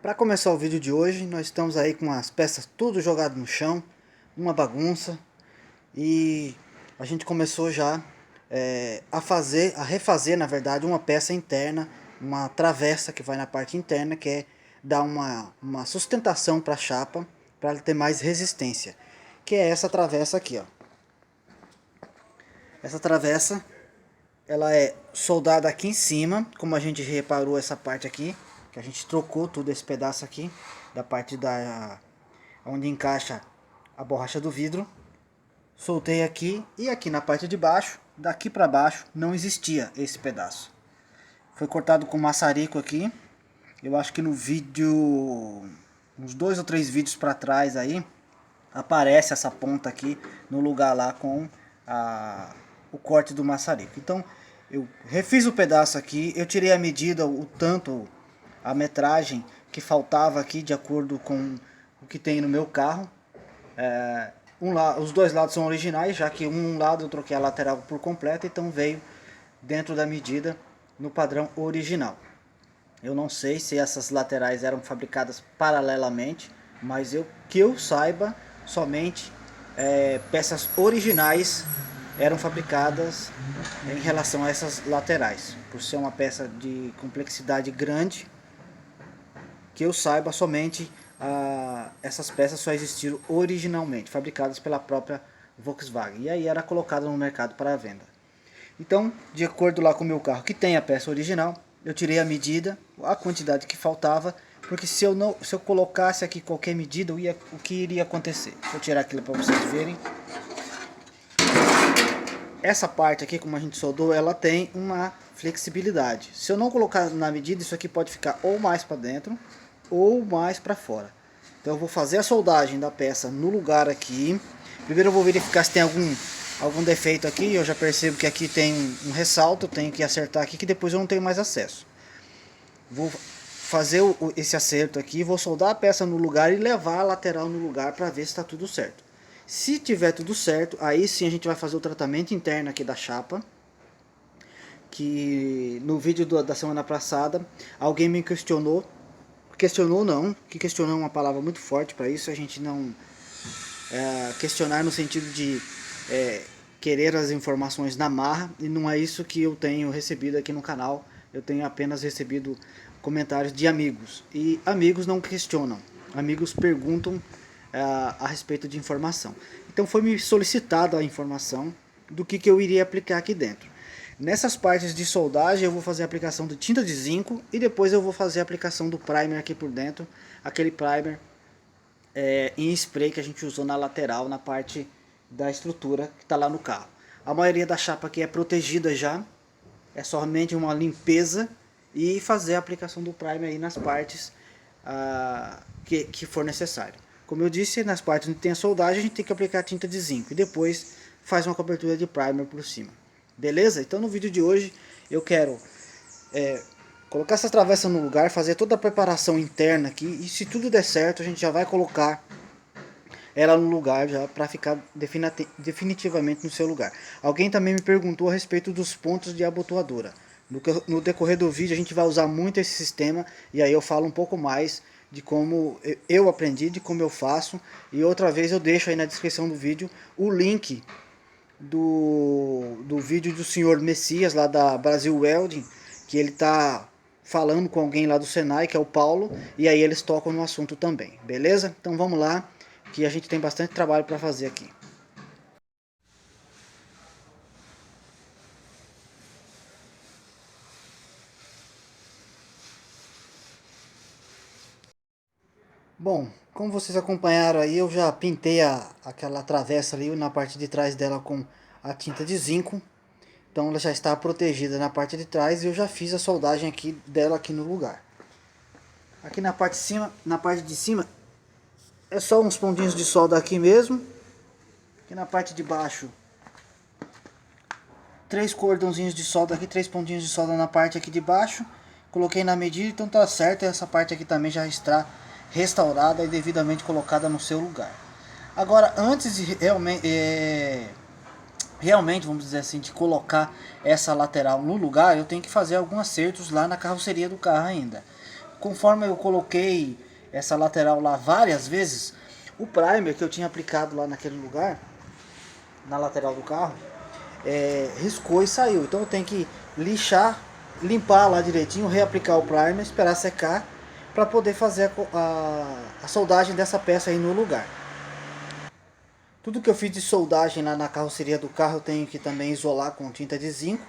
Para começar o vídeo de hoje, nós estamos aí com as peças tudo jogado no chão, uma bagunça, e a gente começou já a refazer na verdade uma peça interna, uma travessa que vai na parte interna, que é dar uma sustentação para a chapa, para ela ter mais resistência, que é essa travessa aqui, ó. Essa travessa, ela é soldada aqui em cima, como a gente reparou essa parte aqui, que a gente trocou tudo esse pedaço aqui, da parte onde encaixa a borracha do vidro. Soltei aqui e aqui na parte de baixo, daqui para baixo, não existia esse pedaço. Foi cortado com maçarico aqui. Eu acho que no vídeo, uns 2 ou 3 vídeos para trás aí, aparece essa ponta aqui no lugar lá com o corte do maçarico. Então eu refiz o pedaço aqui, eu tirei a medida, o tanto, a metragem que faltava aqui de acordo com o que tem no meu carro. Os dois lados são originais, já que um lado eu troquei a lateral por completo, então veio dentro da medida no padrão original. Eu não sei se essas laterais eram fabricadas paralelamente, mas que eu saiba, somente peças originais eram fabricadas em relação a essas laterais. Por ser uma peça de complexidade grande, que eu saiba, somente essas peças só existiram originalmente, fabricadas pela própria Volkswagen. E aí era colocada no mercado para venda. Então, de acordo lá com o meu carro, que tem a peça original, eu tirei a medida, a quantidade que faltava, porque se eu colocasse aqui qualquer medida, o que iria acontecer? Vou tirar aquilo para vocês verem. Essa parte aqui, como a gente soldou, ela tem uma flexibilidade. Se eu não colocar na medida, isso aqui pode ficar ou mais para dentro ou mais para fora. Então eu vou fazer a soldagem da peça no lugar aqui. Primeiro eu vou verificar se tem algum defeito aqui. Eu já percebo que aqui tem um ressalto, eu tenho que acertar aqui, que depois eu não tenho mais acesso. Vou fazer esse acerto aqui, vou soldar a peça no lugar e levar a lateral no lugar para ver se está tudo certo. Se tiver tudo certo, aí sim a gente vai fazer o tratamento interno aqui da chapa. Que no vídeo da semana passada, alguém me questionou. Questionou é uma palavra muito forte para isso. A gente não questionar no sentido de querer as informações na marra. E não é isso que eu tenho recebido aqui no canal. Eu tenho apenas recebido comentários de amigos. E amigos não questionam. Amigos perguntam a respeito de informação. Então foi me solicitada a informação do que eu iria aplicar aqui dentro. Nessas partes de soldagem eu vou fazer a aplicação de tinta de zinco e depois eu vou fazer a aplicação do primer aqui por dentro, aquele primer em spray que a gente usou na lateral, na parte da estrutura que está lá no carro. A maioria da chapa aqui é protegida já, é somente uma limpeza e fazer a aplicação do primer aí nas partes que for necessário. Como eu disse, nas partes onde tem a soldagem a gente tem que aplicar tinta de zinco e depois faz uma cobertura de primer por cima. Beleza? Então no vídeo de hoje eu quero colocar essa travessa no lugar, fazer toda a preparação interna aqui e se tudo der certo a gente já vai colocar ela no lugar já para ficar definitivamente no seu lugar. Alguém também me perguntou a respeito dos pontos de abotoadora. No decorrer do vídeo a gente vai usar muito esse sistema e aí eu falo um pouco mais de como eu aprendi, de como eu faço, e outra vez eu deixo aí na descrição do vídeo o link do vídeo do senhor Messias lá da Brasil Welding, que ele tá falando com alguém lá do Senai, que é o Paulo, e aí eles tocam no assunto também, beleza? Então vamos lá, que a gente tem bastante trabalho para fazer aqui. Bom, como vocês acompanharam aí, eu já pintei aquela travessa ali na parte de trás dela com a tinta de zinco. Então ela já está protegida na parte de trás e eu já fiz a soldagem aqui dela aqui no lugar. Aqui na parte de cima é só uns pontinhos de solda aqui mesmo. Aqui na parte de baixo 3 cordãozinhos de solda aqui, 3 pontinhos de solda na parte aqui de baixo. Coloquei na medida, então tá certo. Essa parte aqui também já está restaurada e devidamente colocada no seu lugar. Agora, antes de realmente, vamos dizer assim, de colocar essa lateral no lugar, eu tenho que fazer alguns acertos lá na carroceria do carro ainda. conforme eu coloquei essa lateral lá várias vezes, o primer que eu tinha aplicado lá naquele lugar, na lateral do carro, riscou e saiu. Então eu tenho que lixar, limpar lá direitinho, reaplicar o primer, esperar secar para poder fazer a soldagem dessa peça aí no lugar. Tudo que eu fiz de soldagem lá na carroceria do carro eu tenho que também isolar com tinta de zinco.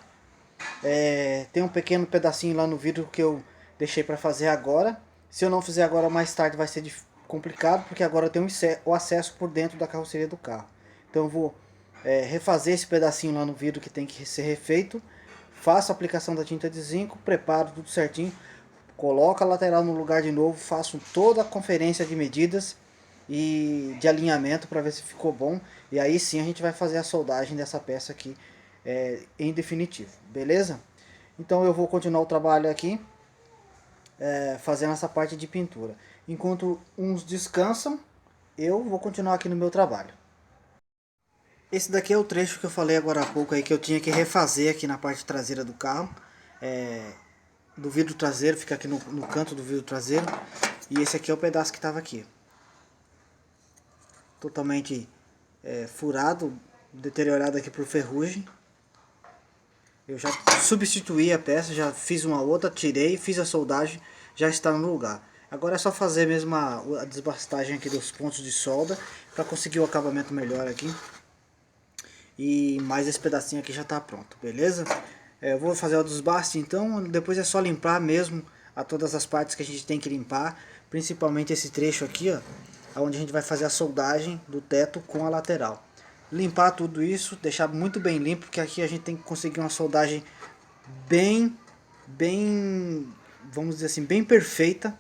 Tem um pequeno pedacinho lá no vidro que eu deixei para fazer agora. Se eu não fizer agora, mais tarde vai ser complicado, porque agora eu tenho o acesso por dentro da carroceria do carro. Então eu vou refazer esse pedacinho lá no vidro que tem que ser refeito. Faço a aplicação da tinta de zinco, preparo tudo certinho, coloco a lateral no lugar de novo, faço toda a conferência de medidas e de alinhamento para ver se ficou bom. E aí sim a gente vai fazer a soldagem dessa peça aqui em definitivo, beleza? Então eu vou continuar o trabalho aqui, fazendo essa parte de pintura. Enquanto uns descansam, eu vou continuar aqui no meu trabalho. Esse daqui é o trecho que eu falei agora há pouco aí, que eu tinha que refazer aqui na parte traseira do carro. Do vidro traseiro, fica aqui no canto do vidro traseiro. E esse aqui é o pedaço que estava aqui. Totalmente furado, deteriorado aqui por ferrugem. Eu já substituí a peça, já fiz uma outra, tirei, fiz a soldagem, já está no lugar. Agora é só fazer mesmo a desbastagem aqui dos pontos de solda para conseguir o acabamento melhor aqui. E mais esse pedacinho aqui já está pronto, beleza? Eu vou fazer o desbaste então, depois é só limpar mesmo todas as partes que a gente tem que limpar, principalmente esse trecho aqui, ó, onde a gente vai fazer a soldagem do teto com a lateral. Limpar tudo isso, deixar muito bem limpo, porque aqui a gente tem que conseguir uma soldagem bem, vamos dizer assim, bem perfeita,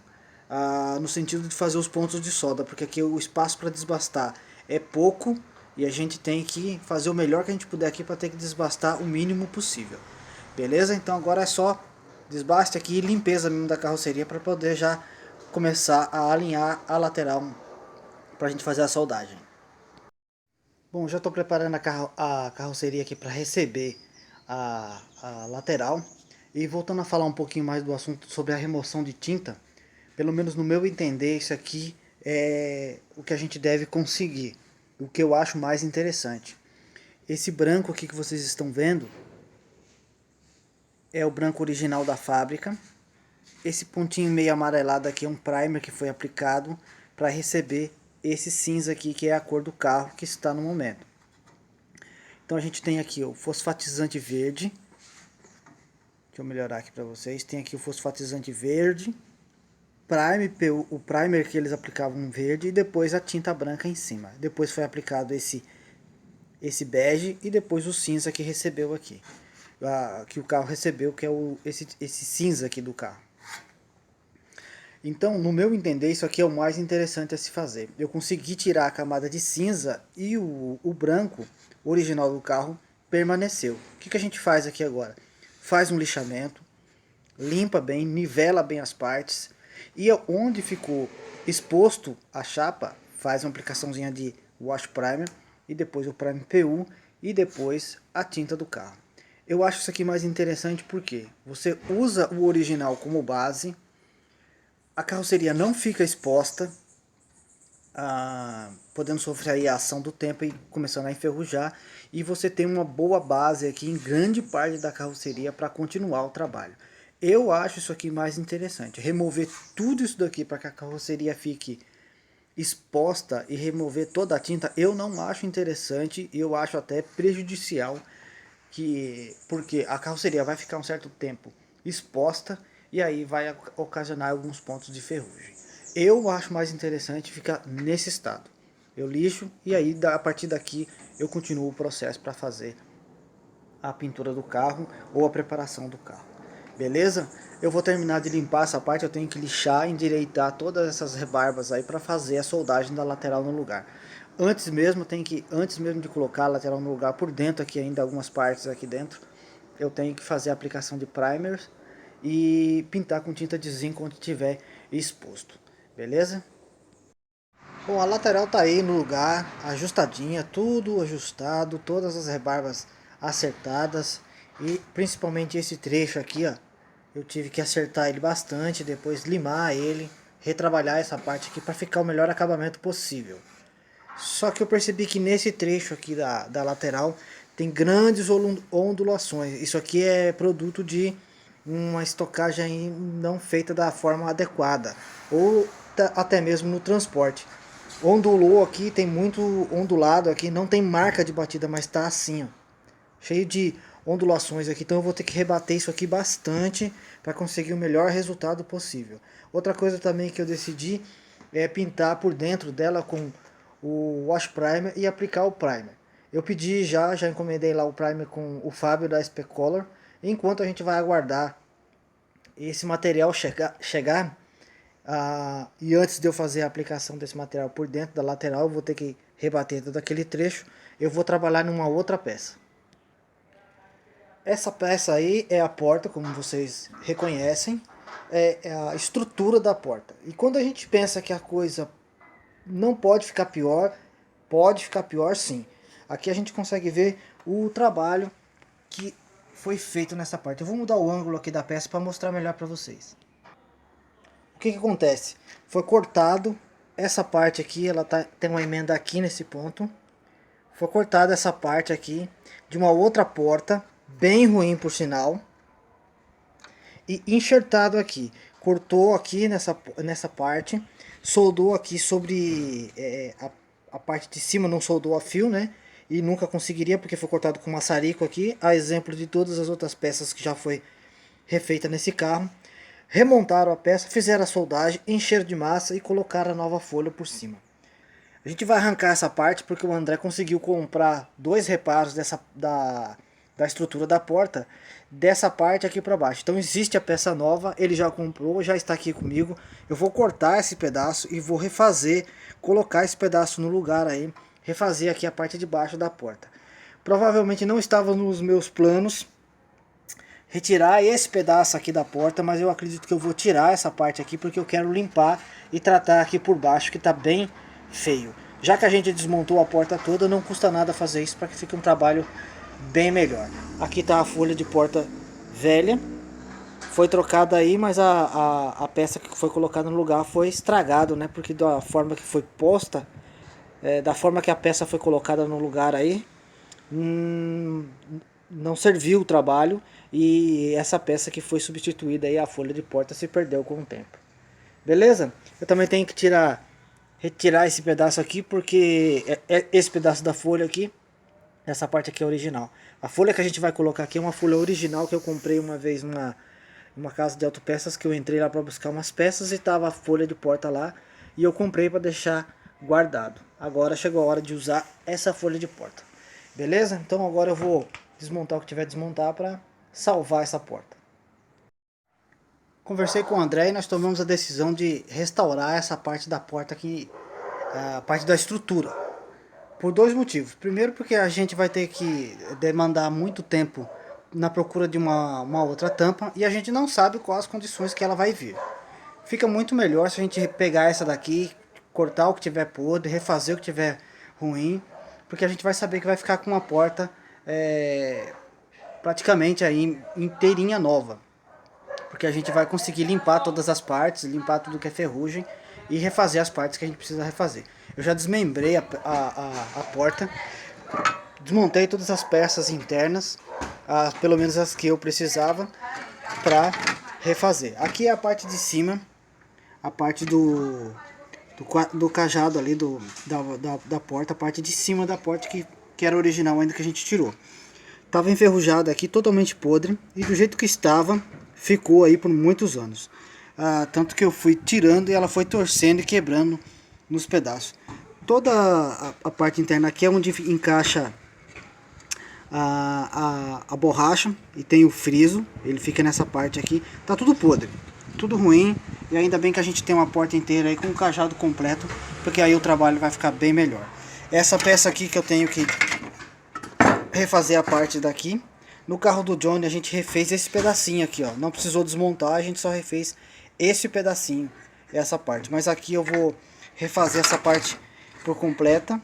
no sentido de fazer os pontos de solda, porque aqui o espaço para desbastar é pouco e a gente tem que fazer o melhor que a gente puder aqui para ter que desbastar o mínimo possível. Beleza? Então agora é só desbaste aqui e limpeza mesmo da carroceria para poder já começar a alinhar a lateral para a gente fazer a soldagem. Bom, já estou preparando a carroceria aqui para receber a lateral. E voltando a falar um pouquinho mais do assunto sobre a remoção de tinta, pelo menos no meu entender, isso aqui é o que a gente deve conseguir, o que eu acho mais interessante. Esse branco aqui que vocês estão vendo é o branco original da fábrica. Esse pontinho meio amarelado aqui é um primer que foi aplicado para receber esse cinza aqui, que é a cor do carro que está no momento. Então a gente tem aqui o fosfatizante verde. Deixa eu melhorar aqui para vocês. Tem aqui o fosfatizante verde, o primer que eles aplicavam verde e depois a tinta branca em cima. Depois foi aplicado esse bege e depois o cinza que recebeu aqui. Que o carro recebeu, que é esse cinza aqui do carro. Então, no meu entender, isso aqui é o mais interessante a se fazer. Eu consegui tirar a camada de cinza e o branco original do carro permaneceu. O que a gente faz aqui agora? Faz um lixamento, limpa bem, nivela bem as partes e onde ficou exposto a chapa, faz uma aplicaçãozinha de wash primer e depois o primer PU e depois a tinta do carro. Eu acho isso aqui mais interessante porque você usa o original como base, a carroceria não fica exposta, podendo sofrer aí a ação do tempo e começando a enferrujar, e você tem uma boa base aqui em grande parte da carroceria para continuar o trabalho. Eu acho isso aqui mais interessante, remover tudo isso daqui para que a carroceria fique exposta e remover toda a tinta, eu não acho interessante, e eu acho até prejudicial, porque a carroceria vai ficar um certo tempo exposta e aí vai ocasionar alguns pontos de ferrugem. Eu acho mais interessante ficar nesse estado. Eu lixo e aí a partir daqui eu continuo o processo para fazer a pintura do carro ou a preparação do carro. Beleza? Eu vou terminar de limpar essa parte, eu tenho que lixar, endireitar todas essas rebarbas aí para fazer a soldagem da lateral no lugar. Antes mesmo de colocar a lateral no lugar, por dentro aqui ainda algumas partes aqui dentro, eu tenho que fazer a aplicação de primers e pintar com tinta de zinco onde tiver exposto. Beleza? Bom, a lateral tá aí no lugar, ajustadinha, tudo ajustado, todas as rebarbas acertadas e principalmente esse trecho aqui, ó, eu tive que acertar ele bastante, depois limar ele, retrabalhar essa parte aqui para ficar o melhor acabamento possível. Só que eu percebi que nesse trecho aqui da lateral tem grandes ondulações. Isso aqui é produto de uma estocagem não feita da forma adequada, ou até mesmo no transporte. Ondulou aqui, tem muito ondulado aqui, não tem marca de batida, mas está assim, ó, cheio de ondulações aqui. Então eu vou ter que rebater isso aqui bastante para conseguir o melhor resultado possível. Outra coisa também que eu decidi é pintar por dentro dela com o Wash Primer e aplicar o Primer. Eu pedi já encomendei lá o Primer com o Fábio da SP Color. Enquanto a gente vai aguardar esse material chegar e antes de eu fazer a aplicação desse material por dentro da lateral, eu vou ter que rebater todo aquele trecho. Eu vou trabalhar numa outra peça. Essa peça aí é a porta, como vocês reconhecem, é a estrutura da porta. E quando a gente pensa que a coisa não pode ficar pior sim. Aqui a gente consegue ver o trabalho que foi feito nessa parte. Eu vou mudar o ângulo aqui da peça para mostrar melhor para vocês. O que acontece? Foi cortado essa parte aqui, ela tem uma emenda aqui nesse ponto. Foi cortada essa parte aqui de uma outra porta, bem ruim por sinal. E enxertado aqui. Cortou aqui nessa parte, soldou aqui sobre a parte de cima, não soldou a fio, né? E nunca conseguiria porque foi cortado com maçarico aqui, a exemplo de todas as outras peças que já foi refeita nesse carro. Remontaram a peça, fizeram a soldagem, encheram de massa e colocaram a nova folha por cima. A gente vai arrancar essa parte porque o André conseguiu comprar 2 reparos da estrutura da porta, dessa parte aqui para baixo. Então existe a peça nova, ele já comprou, já está aqui comigo. Eu vou cortar esse pedaço e vou refazer, colocar esse pedaço no lugar aí, refazer aqui a parte de baixo da porta. Provavelmente não estava nos meus planos retirar esse pedaço aqui da porta, mas eu acredito que eu vou tirar essa parte aqui porque eu quero limpar e tratar aqui por baixo que está bem feio. Já que a gente desmontou a porta toda, não custa nada fazer isso para que fique um trabalho bem melhor. Aqui está a folha de porta velha, foi trocada aí, mas a peça que foi colocada no lugar foi estragada, né? Porque da forma que foi posta, da forma que a peça foi colocada no lugar aí, não serviu o trabalho e essa peça que foi substituída aí, a folha de porta, se perdeu com o tempo. Beleza? Eu também tenho que retirar esse pedaço aqui porque esse pedaço da folha aqui, essa parte aqui é original. A folha que a gente vai colocar aqui é uma folha original que eu comprei uma vez numa casa de autopeças, que eu entrei lá para buscar umas peças e tava a folha de porta lá e eu comprei para deixar guardado. Agora chegou a hora de usar essa folha de porta. Beleza? Então agora eu vou desmontar o que tiver que desmontar para salvar essa porta. Conversei com o André e nós tomamos a decisão de restaurar essa parte da porta aqui, a parte da estrutura. Por 2 motivos. Primeiro porque a gente vai ter que demandar muito tempo na procura de uma outra tampa e a gente não sabe quais as condições que ela vai vir. Fica muito melhor se a gente pegar essa daqui, cortar o que tiver podre, refazer o que tiver ruim, porque a gente vai saber que vai ficar com uma porta praticamente aí inteirinha nova. Porque a gente vai conseguir limpar todas as partes, limpar tudo que é ferrugem e refazer as partes que a gente precisa refazer. Eu já desmembrei a porta, desmontei todas as peças internas, pelo menos as que eu precisava, para refazer. Aqui é a parte de cima, a parte do cajado ali da porta, a parte de cima da porta que era original ainda, que a gente tirou. Estava enferrujada aqui, totalmente podre, e do jeito que estava, ficou aí por muitos anos. Tanto que eu fui tirando e ela foi torcendo e quebrando nos pedaços. Toda a parte interna aqui é onde encaixa a borracha e tem o friso, ele fica nessa parte aqui. Tá tudo podre, tudo ruim, e ainda bem que a gente tem uma porta inteira aí com o cajado completo, porque aí o trabalho vai ficar bem melhor. Essa peça aqui que eu tenho que refazer a parte daqui. No carro do Johnny a gente refez esse pedacinho aqui, ó. Não precisou desmontar, a gente só refez esse pedacinho, essa parte. Mas aqui eu vou refazer essa parte por completa.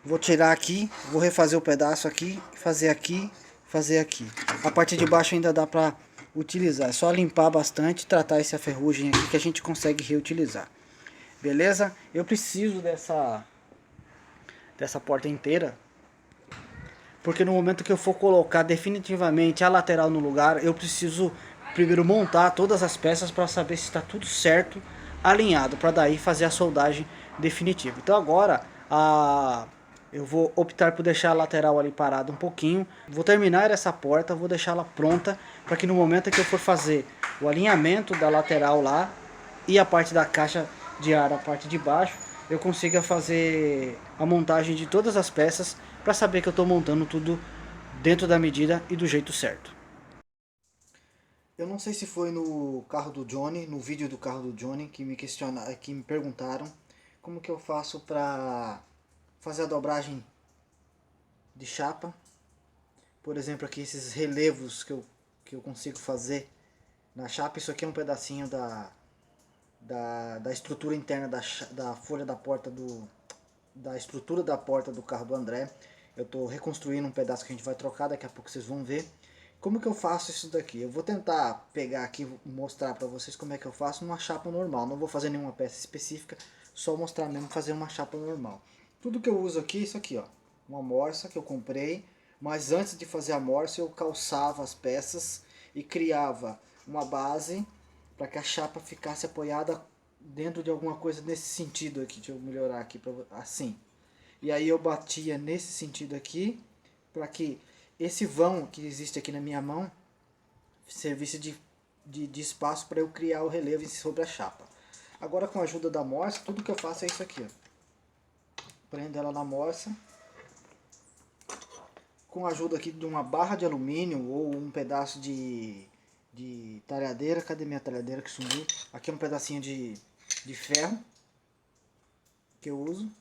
Vou tirar aqui, vou refazer o pedaço aqui, fazer aqui, fazer aqui. A parte de baixo ainda dá pra utilizar. É só limpar bastante, tratar essa ferrugem aqui que a gente consegue reutilizar. Beleza? Eu preciso dessa porta inteira, porque no momento que eu for colocar definitivamente a lateral no lugar, eu preciso primeiro montar todas as peças para saber se está tudo certo, alinhado, para daí fazer a soldagem definitiva. Então agora eu vou optar por deixar a lateral ali parada um pouquinho, vou terminar essa porta, vou deixá-la pronta para que no momento que eu for fazer o alinhamento da lateral lá e a parte da caixa de ar, a parte de baixo, eu consiga fazer a montagem de todas as peças para saber que eu estou montando tudo dentro da medida e do jeito certo. Eu não sei se foi no carro do Johnny, no vídeo do carro do Johnny, que me perguntaram como que eu faço para fazer a dobragem de chapa. Por exemplo, aqui esses relevos que eu consigo fazer na chapa. Isso aqui é um pedacinho da estrutura interna da folha da porta da estrutura da porta do carro do André. Eu estou reconstruindo um pedaço que a gente vai trocar, daqui a pouco vocês vão ver. Como que eu faço isso daqui? Eu vou tentar pegar aqui e mostrar para vocês como é que eu faço numa chapa normal. Não vou fazer nenhuma peça específica, só mostrar mesmo fazer uma chapa normal. Tudo que eu uso aqui, isso aqui, ó, uma morsa que eu comprei, mas antes de fazer a morsa eu calçava as peças e criava uma base para que a chapa ficasse apoiada dentro de alguma coisa nesse sentido aqui. Deixa eu melhorar aqui, assim. E aí eu batia nesse sentido aqui, para que esse vão que existe aqui na minha mão servisse de espaço para eu criar o relevo sobre a chapa. Agora, com a ajuda da morsa, tudo que eu faço é isso aqui, ó. Prendo ela na morsa, com a ajuda aqui de uma barra de alumínio ou um pedaço de talhadeira. Cadê minha talhadeira que sumiu? Aqui é um pedacinho de ferro que eu uso.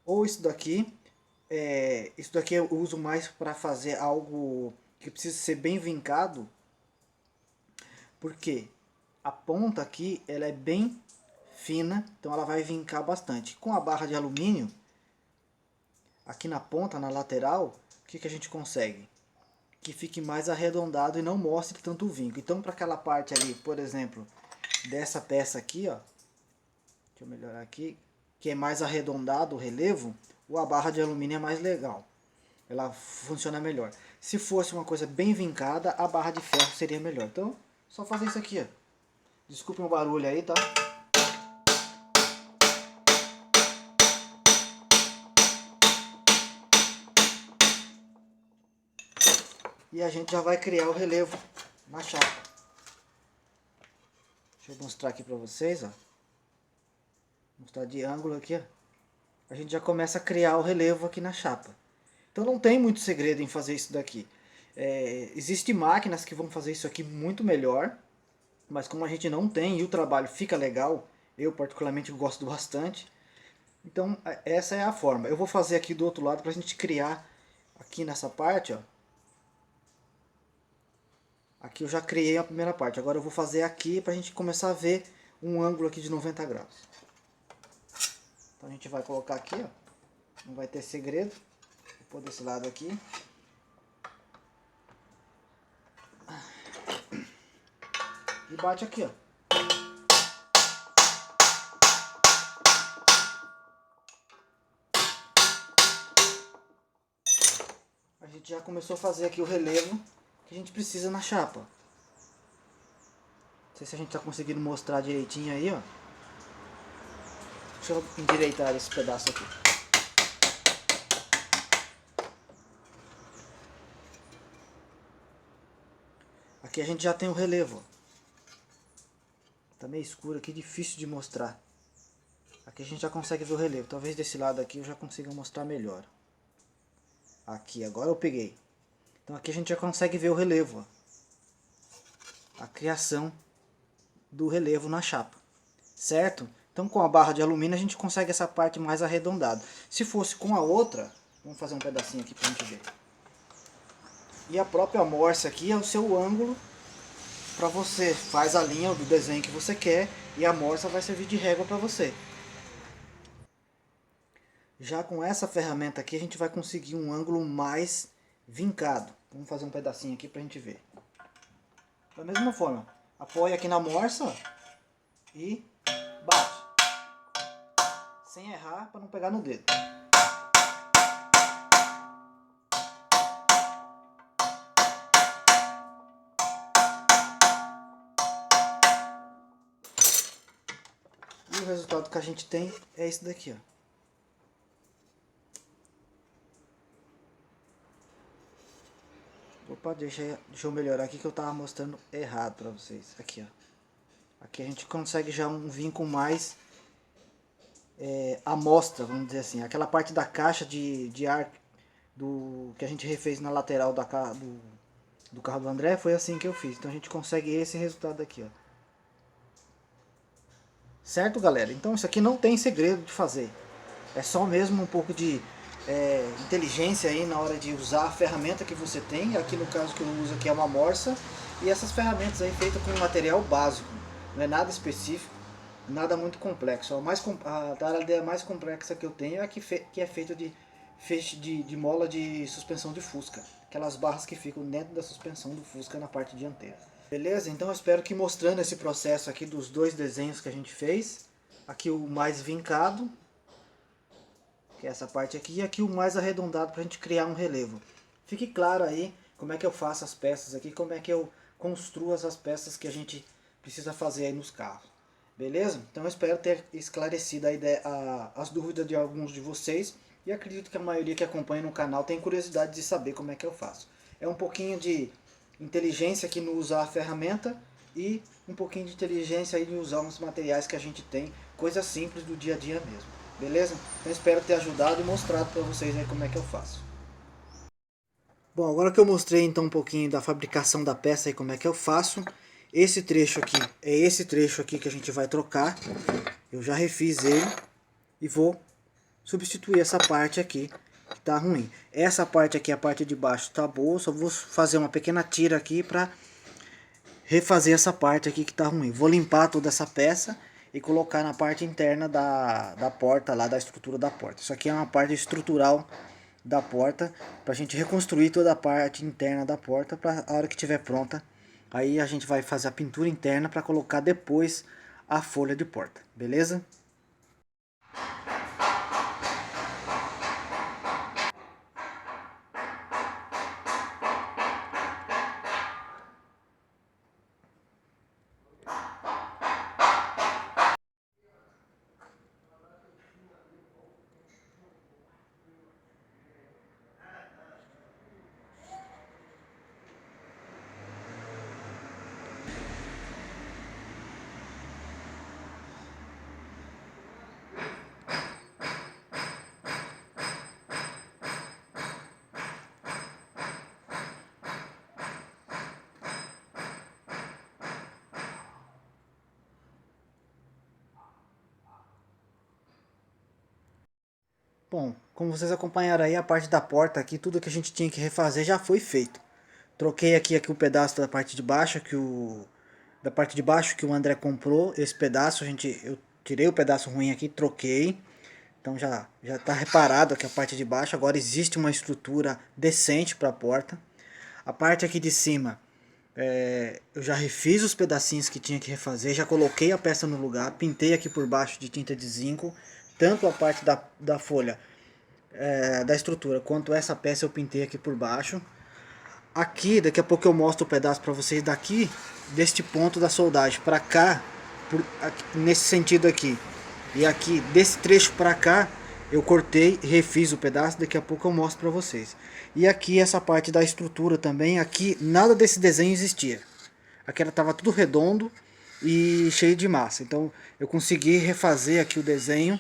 Ou isso daqui eu uso mais para fazer algo que precisa ser bem vincado, porque a ponta aqui ela é bem fina, então ela vai vincar bastante. Com a barra de alumínio, aqui na ponta, na lateral, o que a gente consegue? Que fique mais arredondado e não mostre tanto o vinco. Então para aquela parte ali, por exemplo, dessa peça aqui, ó, deixa eu melhorar aqui, que é mais arredondado o relevo, a barra de alumínio é mais legal. Ela funciona melhor. Se fosse uma coisa bem vincada, a barra de ferro seria melhor. Então, só fazer isso aqui, ó. Desculpem o barulho aí, tá? E a gente já vai criar o relevo na chapa. Deixa eu mostrar aqui pra vocês, ó. Mostrar de ângulo aqui, ó. A gente já começa a criar o relevo aqui na chapa. Então não tem muito segredo em fazer isso daqui. Existem máquinas que vão fazer isso aqui muito melhor, mas como a gente não tem e o trabalho fica legal, eu particularmente gosto bastante. Então essa é a forma. Eu vou fazer aqui do outro lado para a gente criar aqui nessa parte, ó. Aqui eu já criei a primeira parte. Agora eu vou fazer aqui para a gente começar a ver um ângulo aqui de 90 graus. Então a gente vai colocar aqui, ó. Não vai ter segredo. Vou pôr desse lado aqui. E bate aqui, ó. A gente já começou a fazer aqui o relevo que a gente precisa na chapa. Não sei se a gente está conseguindo mostrar direitinho aí, ó. Deixa eu endireitar esse pedaço aqui. Aqui a gente já tem o relevo. Tá meio escuro aqui, difícil de mostrar. Aqui a gente já consegue ver o relevo. Talvez desse lado aqui eu já consiga mostrar melhor. Aqui, agora eu peguei. Então aqui a gente já consegue ver o relevo, ó. A criação do relevo na chapa, certo? Então com a barra de alumínio a gente consegue essa parte mais arredondada. Se fosse com a outra, vamos fazer um pedacinho aqui pra gente ver. E a própria morsa aqui é o seu ângulo para você faz a linha do desenho que você quer e a morsa vai servir de régua para você. Já com essa ferramenta aqui a gente vai conseguir um ângulo mais vincado. Vamos fazer um pedacinho aqui para a gente ver. Da mesma forma, apoia aqui na morsa e bate. Sem errar para não pegar no dedo. E o resultado que a gente tem é esse daqui, ó. Opa, deixa eu melhorar aqui que eu tava mostrando errado para vocês. Aqui, ó. Aqui a gente consegue já um vinho com mais amostra, vamos dizer assim. Aquela parte da caixa de ar que a gente refez na lateral do carro do André, foi assim que eu fiz. Então a gente consegue esse resultado aqui, ó. Certo, galera? Então isso aqui não tem segredo de fazer. É só mesmo um pouco de inteligência aí na hora de usar a ferramenta que você tem. Aqui no caso que eu uso aqui é uma morsa. E essas ferramentas aí feitas com material básico. Não é nada específico, nada muito complexo. A taradeira mais complexa que eu tenho é a que é feita de feixe de mola de suspensão de Fusca. Aquelas barras que ficam dentro da suspensão do Fusca na parte dianteira. Beleza? Então eu espero que mostrando esse processo aqui dos dois desenhos que a gente fez. Aqui o mais vincado, que é essa parte aqui, e aqui o mais arredondado para a gente criar um relevo. Fique claro aí como é que eu faço as peças aqui, como é que eu construo essas peças que a gente precisa fazer aí nos carros. Beleza? Então eu espero ter esclarecido as dúvidas de alguns de vocês, e acredito que a maioria que acompanha no canal tem curiosidade de saber como é que eu faço. É um pouquinho de inteligência aqui no usar a ferramenta e um pouquinho de inteligência aí de usar os materiais que a gente tem, coisa simples do dia a dia mesmo. Beleza? Então espero ter ajudado e mostrado para vocês aí como é que eu faço. Bom, agora que eu mostrei então um pouquinho da fabricação da peça e como é que eu faço, esse trecho aqui é esse trecho aqui que a gente vai trocar. Eu já refiz ele e vou substituir essa parte aqui que tá ruim. Essa parte aqui, a parte de baixo, tá boa, só vou fazer uma pequena tira aqui para refazer essa parte aqui que tá ruim. Vou limpar toda essa peça e colocar na parte interna da porta, lá da estrutura da porta. Isso aqui é uma parte estrutural da porta, pra gente reconstruir toda a parte interna da porta, para a hora que estiver pronta, aí a gente vai fazer a pintura interna para colocar depois a folha de porta, beleza? Bom, como vocês acompanharam aí, a parte da porta aqui, tudo que a gente tinha que refazer já foi feito. Troquei aqui o pedaço da parte de baixo da parte de baixo que o André comprou. Esse pedaço eu tirei o pedaço ruim aqui, troquei. Então já está reparado aqui a parte de baixo. Agora existe uma estrutura decente para a porta. A parte aqui de cima, eu já refiz os pedacinhos que tinha que refazer. Já coloquei a peça no lugar, pintei aqui por baixo de tinta de zinco. Tanto a parte da folha da estrutura quanto essa peça eu pintei aqui por baixo. Aqui, daqui a pouco eu mostro o pedaço para vocês daqui, deste ponto da soldagem para cá, aqui, nesse sentido aqui. E aqui, desse trecho para cá, eu cortei e refiz o pedaço, daqui a pouco eu mostro para vocês. E aqui essa parte da estrutura também, aqui nada desse desenho existia. Aqui ela estava tudo redondo e cheio de massa. Então eu consegui refazer aqui o desenho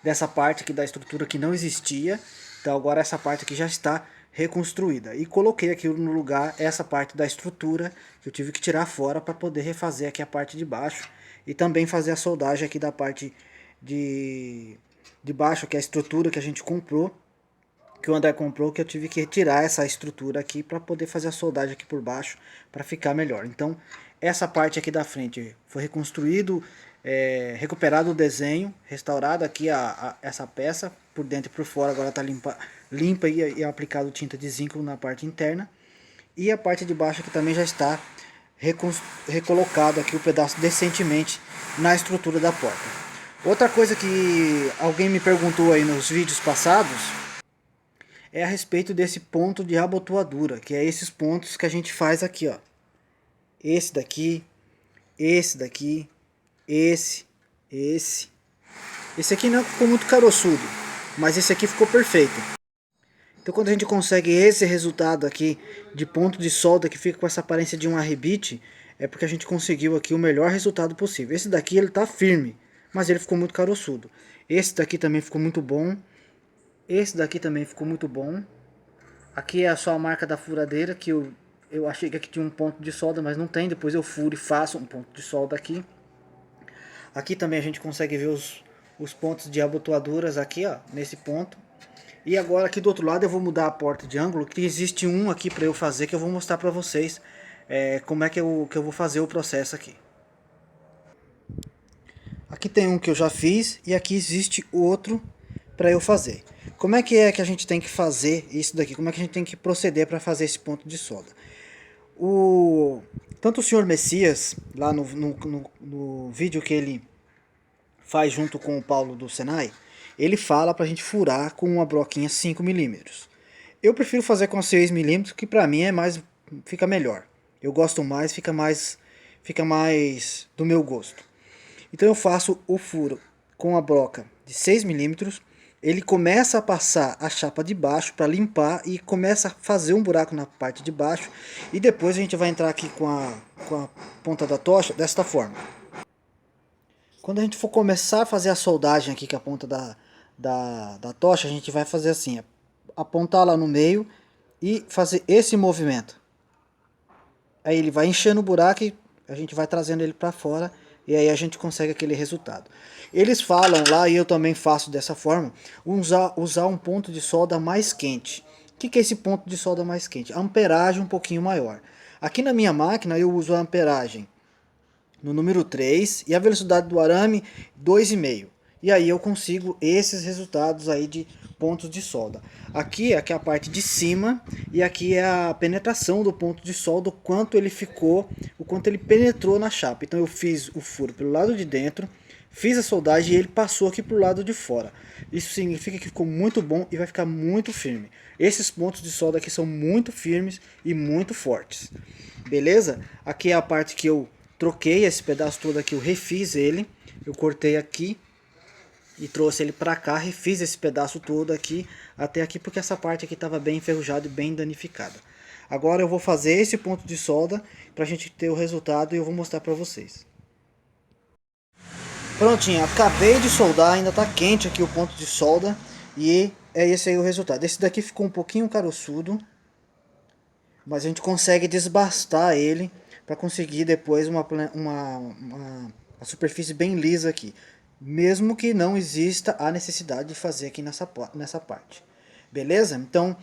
dessa parte aqui da estrutura que não existia. Então agora essa parte aqui já está reconstruída. E coloquei aqui no lugar essa parte da estrutura que eu tive que tirar fora para poder refazer aqui a parte de baixo. E também fazer a soldagem aqui da parte de baixo, que é a estrutura que a gente comprou. Que o André comprou, que eu tive que retirar essa estrutura aqui para poder fazer a soldagem aqui por baixo para ficar melhor. Então essa parte aqui da frente foi reconstruído, recuperado o desenho, restaurado aqui essa peça por dentro e por fora. Agora está limpa e aplicado tinta de zinco na parte interna. E a parte de baixo aqui também já está recolocado aqui o pedaço decentemente na estrutura da porta. Outra coisa que alguém me perguntou aí nos vídeos passados é a respeito desse ponto de abotoadura, que é esses pontos que a gente faz aqui, ó. Esse daqui, esse daqui, esse. Esse aqui não ficou muito caroçudo, mas esse aqui ficou perfeito. Então quando a gente consegue esse resultado aqui de ponto de solda que fica com essa aparência de um arrebite, é porque a gente conseguiu aqui o melhor resultado possível. Esse daqui ele tá firme, mas ele ficou muito caroçudo. Esse daqui também ficou muito bom. Esse daqui também ficou muito bom. Aqui é só a marca da furadeira, que eu achei que aqui tinha um ponto de solda, mas não tem. Depois eu furo e faço um ponto de solda aqui. Aqui também a gente consegue ver os pontos de abotoaduras aqui, ó, nesse ponto. E agora aqui do outro lado eu vou mudar a porta de ângulo, que existe um aqui para eu fazer, que eu vou mostrar para vocês como é que eu vou fazer o processo aqui. Aqui tem um que eu já fiz e aqui existe outro para eu fazer. Como é que a gente tem que fazer isso daqui? Como é que a gente tem que proceder para fazer esse ponto de solda? Tanto o senhor Messias, lá no vídeo que ele faz junto com o Paulo do Senai, ele fala para a gente furar com uma broquinha 5 milímetros. Eu prefiro fazer com 6 milímetros, que para mim fica melhor. Eu gosto mais, fica mais do meu gosto. Então eu faço o furo com a broca de 6 milímetros. Ele começa a passar a chapa de baixo para limpar e começa a fazer um buraco na parte de baixo. E depois a gente vai entrar aqui com a ponta da tocha desta forma. Quando a gente for começar a fazer a soldagem aqui com a ponta da tocha, a gente vai fazer assim, apontar lá no meio e fazer esse movimento. Aí ele vai enchendo o buraco e a gente vai trazendo ele para fora e aí a gente consegue aquele resultado. Eles falam lá, e eu também faço dessa forma, usar um ponto de solda mais quente. O que é esse ponto de solda mais quente? A amperagem um pouquinho maior. Aqui na minha máquina eu uso a amperagem no número 3 e a velocidade do arame 2,5. E aí eu consigo esses resultados aí de pontos de solda. Aqui é a parte de cima e aqui é a penetração do ponto de solda, o quanto ele ficou, o quanto ele penetrou na chapa. Então eu fiz o furo pelo lado de dentro, fiz a soldagem e ele passou aqui pro lado de fora. Isso significa que ficou muito bom e vai ficar muito firme. Esses pontos de solda aqui são muito firmes e muito fortes. Beleza? Aqui é a parte que eu troquei esse pedaço todo aqui, eu refiz ele, eu cortei aqui e trouxe ele para cá, refiz esse pedaço todo aqui, até aqui, porque essa parte aqui estava bem enferrujada e bem danificada. Agora eu vou fazer esse ponto de solda para a gente ter o resultado e eu vou mostrar para vocês. Prontinho, acabei de soldar, ainda está quente aqui o ponto de solda e é esse aí o resultado. Esse daqui ficou um pouquinho caroçudo, mas a gente consegue desbastar ele para conseguir depois uma superfície bem lisa aqui. Mesmo que não exista a necessidade de fazer aqui nessa parte. Beleza? Então,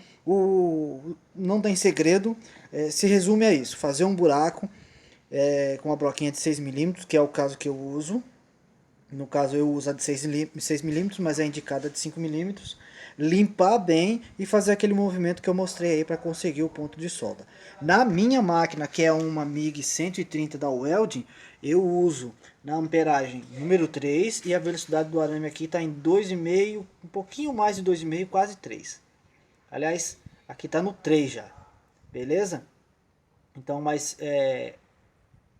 não tem segredo, se resume a isso. Fazer um buraco com uma broquinha de 6 milímetros, que é o caso que eu uso. No caso eu uso a de 6 milímetros, mas é indicada de 5 milímetros. Limpar bem e fazer aquele movimento que eu mostrei aí para conseguir o ponto de solda. Na minha máquina, que é uma MIG 130 da Welding, eu uso na amperagem número 3 e a velocidade do arame aqui está em 2,5, um pouquinho mais de 2,5, quase 3. Aliás, aqui está no 3 já, beleza? Então, mas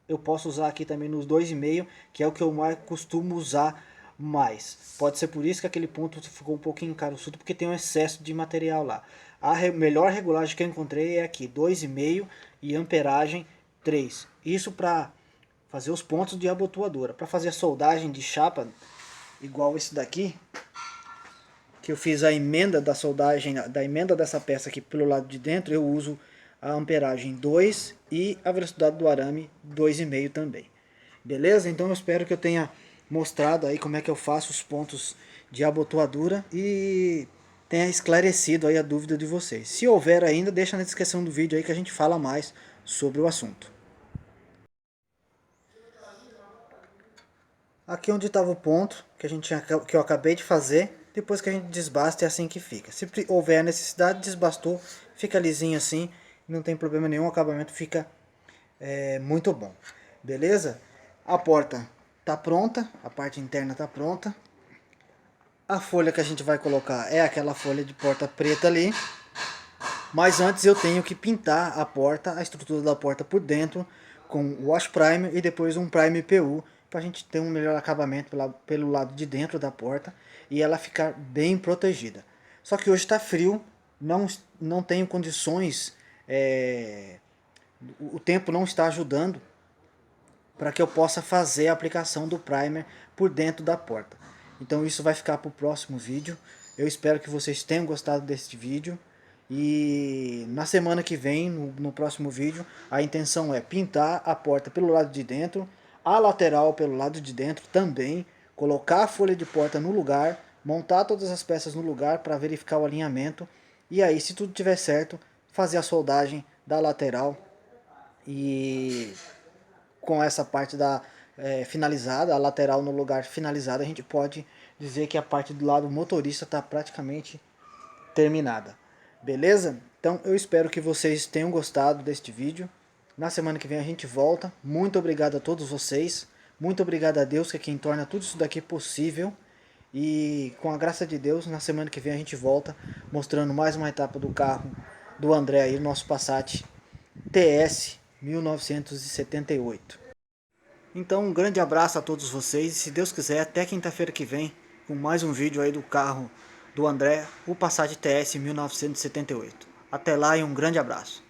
eu posso usar aqui também nos 2,5, que é o que eu mais costumo usar mais. Pode ser por isso que aquele ponto ficou um pouquinho caroçudo, porque tem um excesso de material lá. A melhor regulagem que eu encontrei é aqui, 2,5 e amperagem 3. Isso para fazer os pontos de abotoadura. Para fazer a soldagem de chapa, igual esse daqui, que eu fiz a emenda da soldagem, da emenda dessa peça aqui pelo lado de dentro, eu uso a amperagem 2 e a velocidade do arame 2,5 também. Beleza? Então eu espero que eu tenha mostrado aí como é que eu faço os pontos de abotoadura e tenha esclarecido aí a dúvida de vocês. Se houver ainda, deixa na descrição do vídeo aí que a gente fala mais sobre o assunto. Aqui onde estava o ponto que eu acabei de fazer, depois que a gente desbasta é assim que fica. Se houver a necessidade, desbastou, fica lisinho assim, não tem problema nenhum, o acabamento fica é muito bom. Beleza? A porta tá pronta, a parte interna tá pronta. A folha que a gente vai colocar é aquela folha de porta preta ali. Mas antes eu tenho que pintar a porta, a estrutura da porta por dentro com wash primer e depois um primer PU para a gente ter um melhor acabamento pelo lado de dentro da porta e ela ficar bem protegida. Só que hoje está frio, não tenho condições, o tempo não está ajudando para que eu possa fazer a aplicação do primer por dentro da porta. Então isso vai ficar para o próximo vídeo. Eu espero que vocês tenham gostado deste vídeo. E na semana que vem, no próximo vídeo, a intenção é pintar a porta pelo lado de dentro, a lateral pelo lado de dentro também, colocar a folha de porta no lugar, montar todas as peças no lugar para verificar o alinhamento. E aí, se tudo estiver certo, fazer a soldagem da lateral e com essa parte finalizada, a lateral no lugar finalizado, a gente pode dizer que a parte do lado motorista está praticamente terminada. Beleza? Então eu espero que vocês tenham gostado deste vídeo. Na semana que vem a gente volta. Muito obrigado a todos vocês. Muito obrigado a Deus, que é quem torna tudo isso daqui possível. E com a graça de Deus, na semana que vem a gente volta mostrando mais uma etapa do carro do André aí, o nosso Passat TS 1978. Então um grande abraço a todos vocês e se Deus quiser até quinta-feira que vem com mais um vídeo aí do carro do André, o Passat TS 1978. Até lá e um grande abraço.